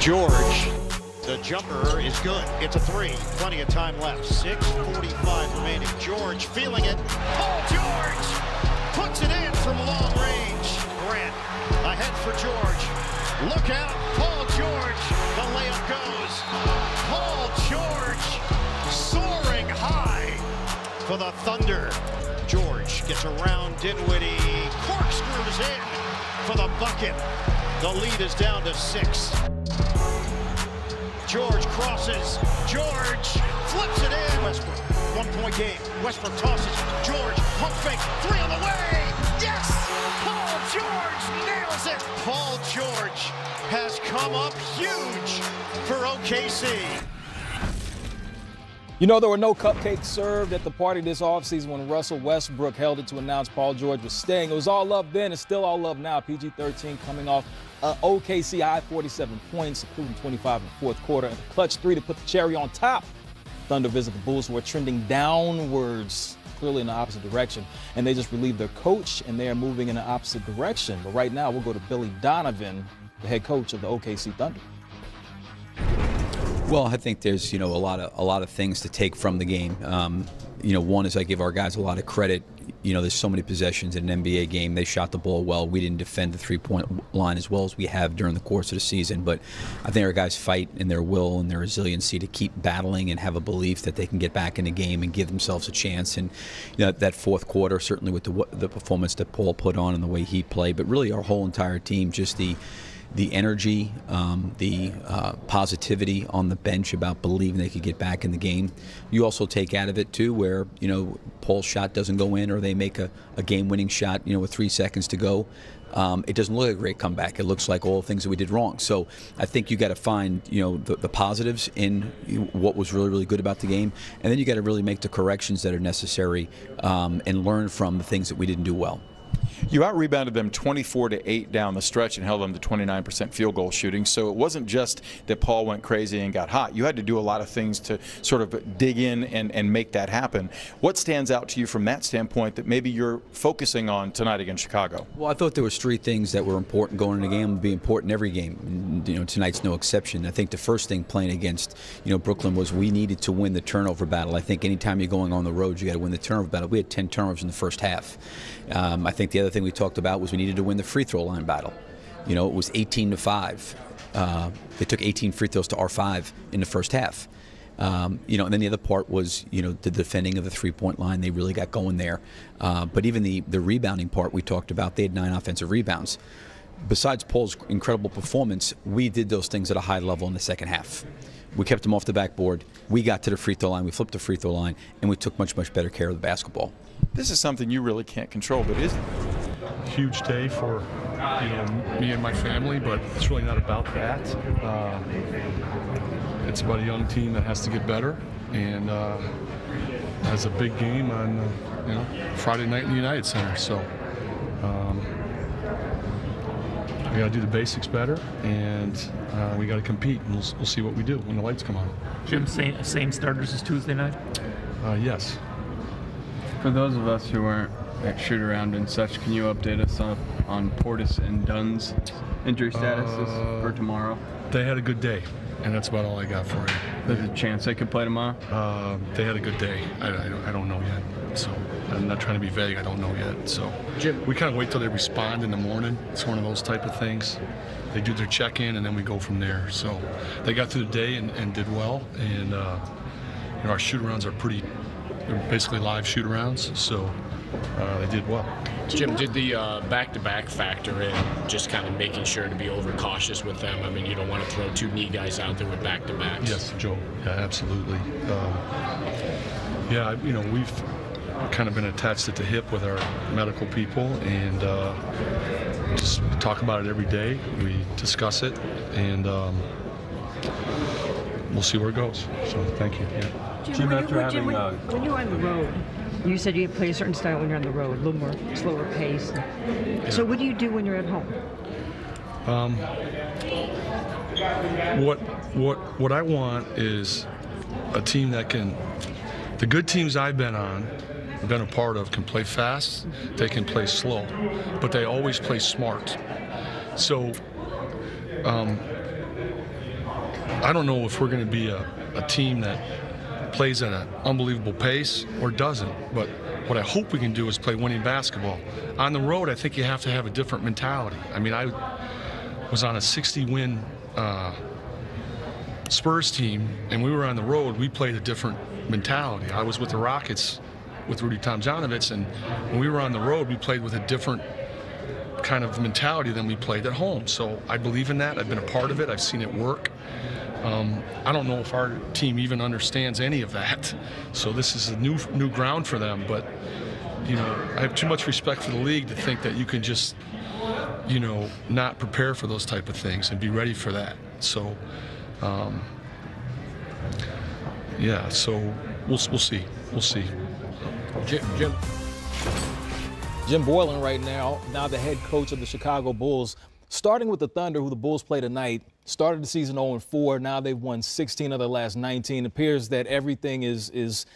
George, the jumper is good. It's a three. Plenty of time left. 6:45 remaining. George feeling it. Paul George puts it in from long range. Grant ahead for George. Look out. Paul George. The layup goes. Paul George soaring high for the Thunder. George gets around Dinwiddie. Corkscrews in for the bucket. The lead is down to 6. George crosses. George flips it in. Westbrook, 1-point game. Westbrook tosses. George, pump fake, 3 on the way. Yes! Paul George nails it. Paul George has come up huge for OKC. You know, there were no cupcakes served at the party this offseason when Russell Westbrook held it to announce Paul George was staying. It was all love then. It's still all love now. PG-13 coming off OKC high 47 points, including 25 in the fourth quarter, and a clutch 3 to put the cherry on top. Thunder visit the Bulls, who are trending downwards, clearly in the opposite direction. And they just relieved their coach, and they are moving in the opposite direction. But right now, we'll go to Billy Donovan, the head coach of the OKC Thunder. Well, I think there's, a lot of things to take from the game. One is I give our guys a lot of credit. There's so many possessions in an NBA game. They shot the ball well. We didn't defend the three-point line as well as we have during the course of the season. But I think our guys fight in their will and their resiliency to keep battling and have a belief that they can get back in the game and give themselves a chance. And that fourth quarter, certainly with the performance that Paul put on and the way he played, but really our whole entire team, just the energy, the positivity on the bench about believing they could get back in the game. You also take out of it, too, where, Paul's shot doesn't go in or they make a game-winning shot, with 3 seconds to go. It doesn't look like a great comeback. It looks like all the things that we did wrong. So I think you got to find, the positives in what was really, really good about the game. And then you got to really make the corrections that are necessary and learn from the things that we didn't do well. You out-rebounded them 24-8 down the stretch and held them to 29% field goal shooting. So it wasn't just that Paul went crazy and got hot. You had to do a lot of things to sort of dig in and make that happen. What stands out to you from that standpoint that maybe you're focusing on tonight against Chicago? Well, I thought there was 3 things that were important going in the game, would be important every game. And, tonight's no exception. I think the first thing playing against, Brooklyn was we needed to win the turnover battle. I think anytime you're going on the road, you got to win the turnover battle. We had 10 turnovers in the first half. I think the other thing we talked about was we needed to win the free throw line battle. It was 18-5. They took 18 free throws to our 5 in the first half. And then the other part was, the defending of the three-point line. They really got going there. But even the rebounding part we talked about, they had 9 offensive rebounds. Besides Paul's incredible performance, we did those things at a high level in the second half. We kept them off the backboard. We got to the free throw line. We flipped the free throw line, and we took much, much better care of the basketball. This is something you really can't control, but isn't it? Huge day for me and my family, but it's really not about that. It's about a young team that has to get better and has a big game on Friday night in the United Center. So we got to do the basics better, and we got to compete. And we'll see what we do when the lights come on. Jim, same starters as Tuesday night? Yes. For those of us who weren't at shoot-around and such, can you update us on Portis and Dunn's injury statuses for tomorrow? They had a good day, and that's about all I got for you. There's a chance they could play tomorrow? They had a good day. I don't know yet, so I'm not trying to be vague. I don't know yet. So Jim, we kind of wait till they respond in the morning. It's one of those type of things. They do their check-in, and then we go from there. So they got through the day and did well, and our shoot-arounds are they're basically live shoot-arounds, so they did well. Jim, did the back-to-back factor in just kind of making sure to be overcautious with them? I mean, you don't want to throw 2 knee guys out there with back-to-backs. Yes, Joe. Yeah, absolutely. We've kind of been attached at the hip with our medical people, and just talk about it every day. We discuss it, and we'll see where it goes. So, thank you. Yeah. Jim, when you're on the road, you said you play a certain style when you're on the road, a little more slower pace. Yeah. So what do you do when you're at home? What I want is a team that can, the good teams I've been a part of, can play fast, they can play slow, but they always play smart. So I don't know if we're going to be a team that plays at an unbelievable pace or doesn't, but what I hope we can do is play winning basketball. On the road, I think you have to have a different mentality. I mean, I was on a 60-win Spurs team, and we were on the road. We played a different mentality. I was with the Rockets with Rudy Tomjanovich, and when we were on the road, we played with a different kind of mentality than we played at home. So I believe in that. I've been a part of it. I've seen it work. I don't know if our team even understands any of that. So this is a new ground for them. But, you know, I have too much respect for the league to think that you can just, you know, not prepare for those type of things and be ready for that. So, yeah, so we'll see. We'll see. Jim Boylen right now the head coach of the Chicago Bulls, starting with the Thunder, who the Bulls play tonight. Started the season 0-4. Now they've won 16 of their last 19. It appears that everything is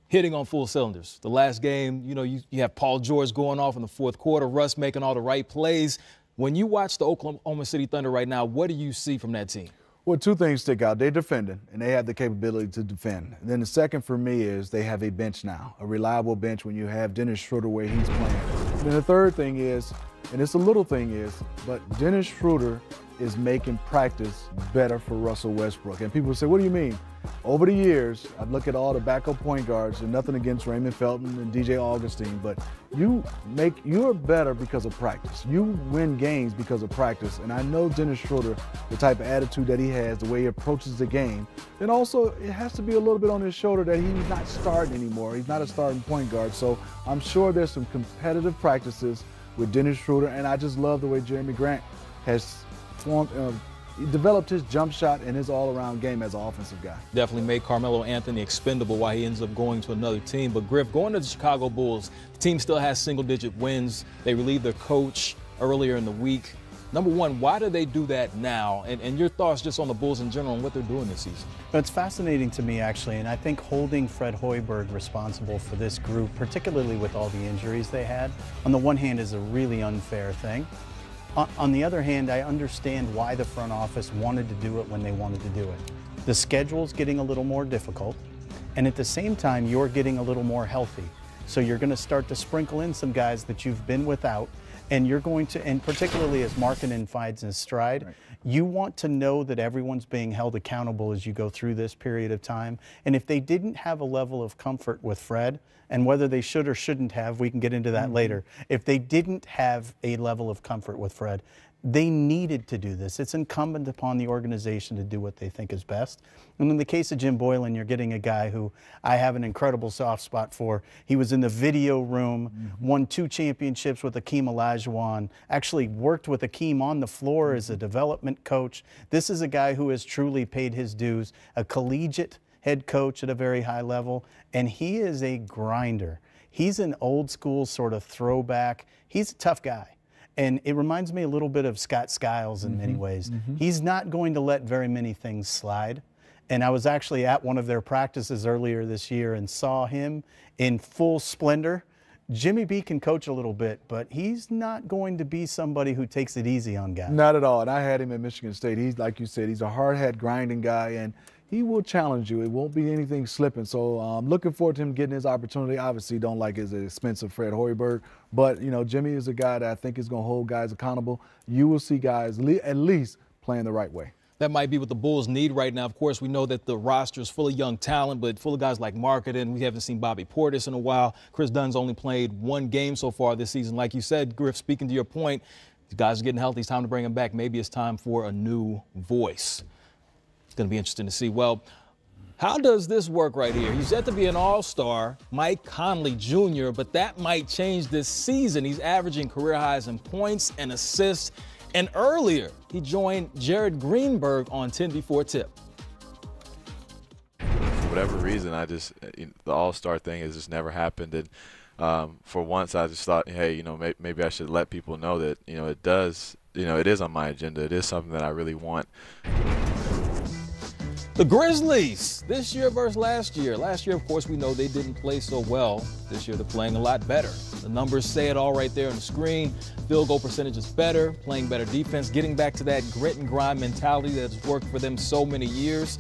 hitting on full cylinders. The last game, you know, you have Paul George going off in the fourth quarter, Russ making all the right plays. When you watch the Oklahoma City Thunder right now, what do you see from that team? Well, two things stick out. They're defending, and they have the capability to defend. And then the second for me is they have a bench now, a reliable bench when you have Dennis Schroeder where he's playing. And then the third thing is, and it's a little thing is, but Dennis Schroeder is making practice better for Russell Westbrook. And people say, what do you mean? Over the years, I've looked at all the backup point guards, and nothing against Raymond Felton and DJ Augustine, but you're better because of practice. You win games because of practice. And I know Dennis Schroeder, the type of attitude that he has, the way he approaches the game, and also it has to be a little bit on his shoulder that he's not starting anymore. He's not a starting point guard. So I'm sure there's some competitive practices with Dennis Schroeder, and I just love the way Jeremy Grant has developed his jump shot and his all-around game as an offensive guy. Definitely made Carmelo Anthony expendable while he ends up going to another team. But Griff, going to the Chicago Bulls, the team still has single-digit wins. They relieved their coach earlier in the week. Number one, why do they do that now? And your thoughts just on the Bulls in general and what they're doing this season? It's fascinating to me, actually, and I think holding Fred Hoiberg responsible for this group, particularly with all the injuries they had, on the one hand is a really unfair thing. On the other hand, I understand why the front office wanted to do it when they wanted to do it. The schedule's getting a little more difficult, and at the same time, you're getting a little more healthy. So you're going to start to sprinkle in some guys that you've been without, and you're going to, and particularly as Markkanen finds his stride, right, you want to know that everyone's being held accountable as you go through this period of time. And if they didn't have a level of comfort with Fred, and whether they should or shouldn't have, we can get into that later. If they didn't have a level of comfort with Fred, they needed to do this. It's incumbent upon the organization to do what they think is best. And in the case of Jim Boylen, you're getting a guy who I have an incredible soft spot for. He was in the video room, won 2 championships with Akeem Olajuwon, actually worked with Akeem on the floor as a development coach. This is a guy who has truly paid his dues, a collegiate head coach at a very high level, and he is a grinder. He's an old school sort of throwback. He's a tough guy. And it reminds me a little bit of Scott Skiles in many ways. He's not going to let very many things slide. And I was actually at one of their practices earlier this year and saw him in full splendor. Jimmy B can coach a little bit, but he's not going to be somebody who takes it easy on guys. Not at all. And I had him at Michigan State. He's, like you said, he's a hard hat grinding guy, and he will challenge you. It won't be anything slipping. So I'm looking forward to him getting his opportunity. Obviously, don't like his expensive Fred Hoiberg, but you know, Jimmy is a guy that I think is going to hold guys accountable. You will see guys at least playing the right way. That might be what the Bulls need right now. Of course, we know that the roster is full of young talent, but full of guys like Markkanen. We haven't seen Bobby Portis in a while. Chris Dunn's only played 1 game so far this season. Like you said, Griff, speaking to your point, the guys are getting healthy. It's time to bring them back. Maybe it's time for a new voice. It's going to be interesting to see. Well, how does this work right here? He's yet to be an all-star, Mike Conley Jr., but that might change this season. He's averaging career highs in points and assists. And earlier, he joined Jared Greenberg on 10 Before Tip. For whatever reason, the all-star thing has just never happened. And for once, I just thought, hey, you know, maybe I should let people know that, you know, it is on my agenda. It is something that I really want. The Grizzlies, this year versus last year. Last year, of course, we know they didn't play so well. This year, they're playing a lot better. The numbers say it all right there on the screen. Field goal percentage is better, playing better defense, getting back to that grit and grind mentality that's worked for them so many years.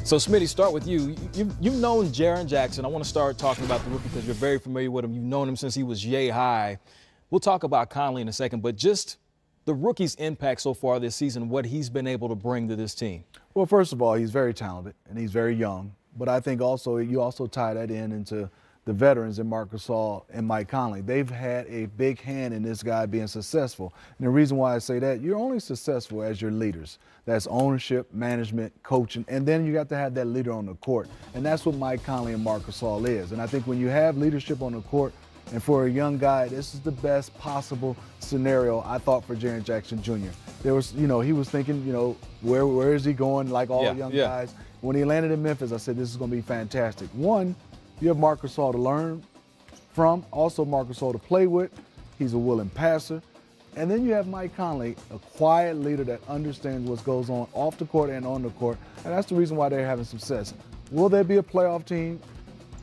So, Smitty, start with you. You've known Jaren Jackson. I want to start talking about the rookie because you're very familiar with him. You've known him since he was yay high. We'll talk about Conley in a second, but just the rookie's impact so far this season, what he's been able to bring to this team. Well, first of all, he's very talented and he's very young. But I think also you also tie that into the veterans in Marc Gasol and Mike Conley. They've had a big hand in this guy being successful. And the reason why I say that, you're only successful as your leaders. That's ownership, management, coaching, and then you got to have that leader on the court. And that's what Mike Conley and Marc Gasol is. And I think when you have leadership on the court, and for a young guy, this is the best possible scenario, I thought, for Jaren Jackson Jr. There was, he was thinking, where is he going, like all young guys. When he landed in Memphis, I said, this is going to be fantastic. One, you have Marc Gasol to learn from, also Marc Gasol to play with. He's a willing passer. And then you have Mike Conley, a quiet leader that understands what goes on off the court and on the court. And that's the reason why they're having success. Will there be a playoff team?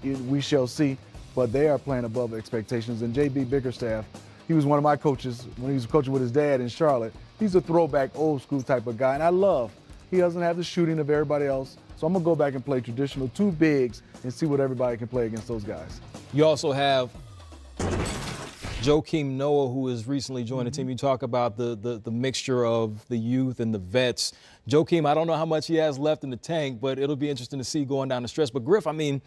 We shall see. But they are playing above expectations. And J.B. Bickerstaff, he was one of my coaches when he was coaching with his dad in Charlotte. He's a throwback, old school type of guy, and I love. He doesn't have the shooting of everybody else. So I'm going to go back and play traditional two bigs and see what everybody can play against those guys. You also have Joakim Noah, who has recently joined the team. You talk about the mixture of the youth and the vets. Joakim, I don't know how much he has left in the tank, but it'll be interesting to see going down the stretch. But Griff, I mean,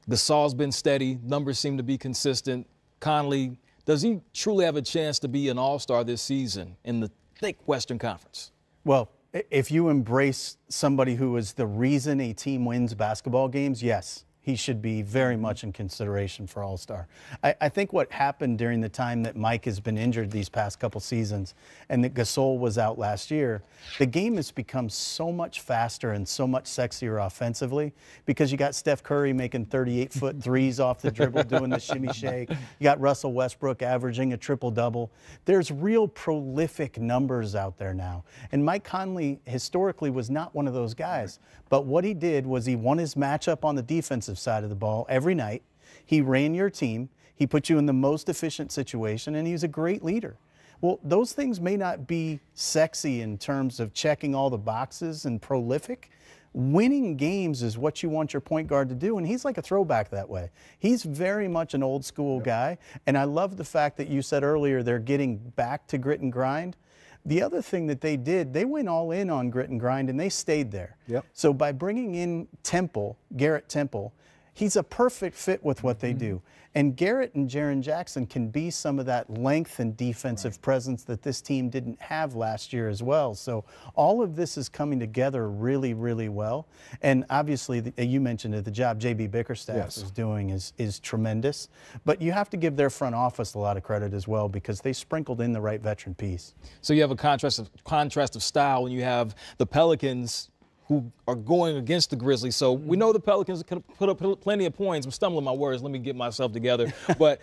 Gasol's been steady. Numbers seem to be consistent. Conley, does he truly have a chance to be an all-star this season in the thick Western Conference? Well, if you embrace somebody who is the reason a team wins basketball games, yes, he should be very much in consideration for All-Star. I think what happened during the time that Mike has been injured these past couple seasons and that Gasol was out last year, the game has become so much faster and so much sexier offensively because you got Steph Curry making 38-foot threes off the dribble doing the shimmy shake. You got Russell Westbrook averaging a triple-double. There's real prolific numbers out there now. And Mike Conley historically was not one of those guys. But what he did was he won his matchup on the defensive side of the ball every night. He ran your team. He put you in the most efficient situation, and he was a great leader. Well, those things may not be sexy in terms of checking all the boxes and prolific. Winning games is what you want your point guard to do, and he's like a throwback that way. He's very much an old school guy, and I love the fact that you said earlier they're getting back to grit and grind. The other thing that they did, they went all in on grit and grind, and they stayed there. Yep. So by bringing in Garrett Temple, he's a perfect fit with what they do. And Garrett and Jaren Jackson can be some of that length and defensive presence that this team didn't have last year as well. So all of this is coming together really, really well. And obviously, you mentioned it, the job J.B. Bickerstaff is doing is tremendous. But you have to give their front office a lot of credit as well because they sprinkled in the right veteran piece. So you have a contrast of style when you have the Pelicans who are going against the Grizzlies. So we know the Pelicans can put up plenty of points. I'm stumbling my words. Let me get myself together. But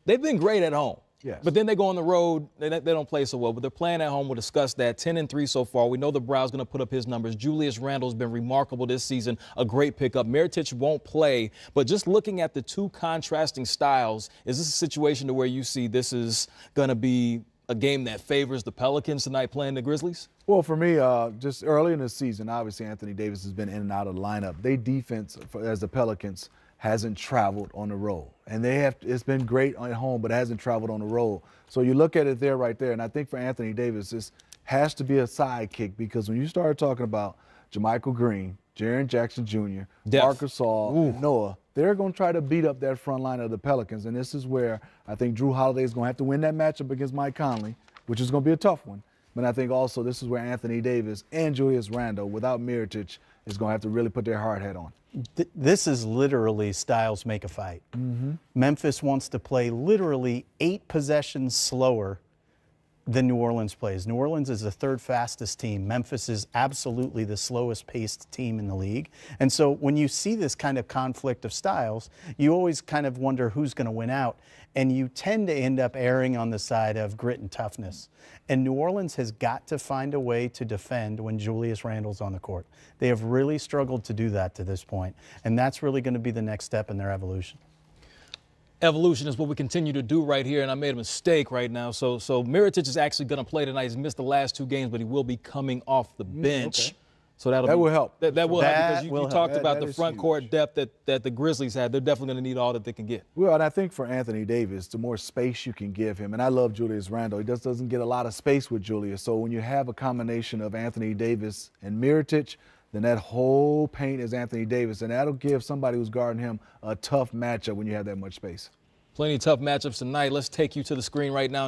they've been great at home. Yes. But then they go on the road. They don't play so well. But they're playing at home. We'll discuss that. 10-3 so far. We know the Brow's going to put up his numbers. Julius Randle's been remarkable this season. A great pickup. Mirotic won't play. But just looking at the two contrasting styles, is this a situation to where you see this is going to be a game that favors the Pelicans tonight playing the Grizzlies? Well, for me, just early in the season, obviously Anthony Davis has been in and out of the lineup. Their defense, as the Pelicans, hasn't traveled on the road. And it's been great at home, but hasn't traveled on the road. So you look at it there, right there, and I think for Anthony Davis, this has to be a sidekick because when you start talking about JaMychal Green, Jaren Jackson Jr., Marc Gasol, and Noah, they're going to try to beat up that front line of the Pelicans. And this is where I think Drew Holiday is going to have to win that matchup against Mike Conley, which is going to be a tough one. But I think also this is where Anthony Davis and Julius Randle, without Mirotic, is going to have to really put their hard hat on. This is literally styles make a fight. Memphis wants to play literally 8 possessions slower than New Orleans plays. New Orleans is the third fastest team. Memphis is absolutely the slowest paced team in the league. And so when you see this kind of conflict of styles, you always kind of wonder who's going to win out. And you tend to end up erring on the side of grit and toughness. And New Orleans has got to find a way to defend when Julius Randle's on the court. They have really struggled to do that to this point. And that's really going to be the next step in their evolution. Evolution is what we continue to do right here, and I made a mistake right now. So Mirotic is actually going to play tonight. He's missed the last 2 games, but he will be coming off the bench. Okay. So that will help. That will help because you talked about that the front court depth that the Grizzlies had. They're definitely going to need all that they can get. Well, and I think for Anthony Davis, the more space you can give him, and I love Julius Randle. He just doesn't get a lot of space with Julius. So when you have a combination of Anthony Davis and Mirotic, then that whole paint is Anthony Davis, and that'll give somebody who's guarding him a tough matchup when you have that much space. Plenty of tough matchups tonight. Let's take you to the screen right now.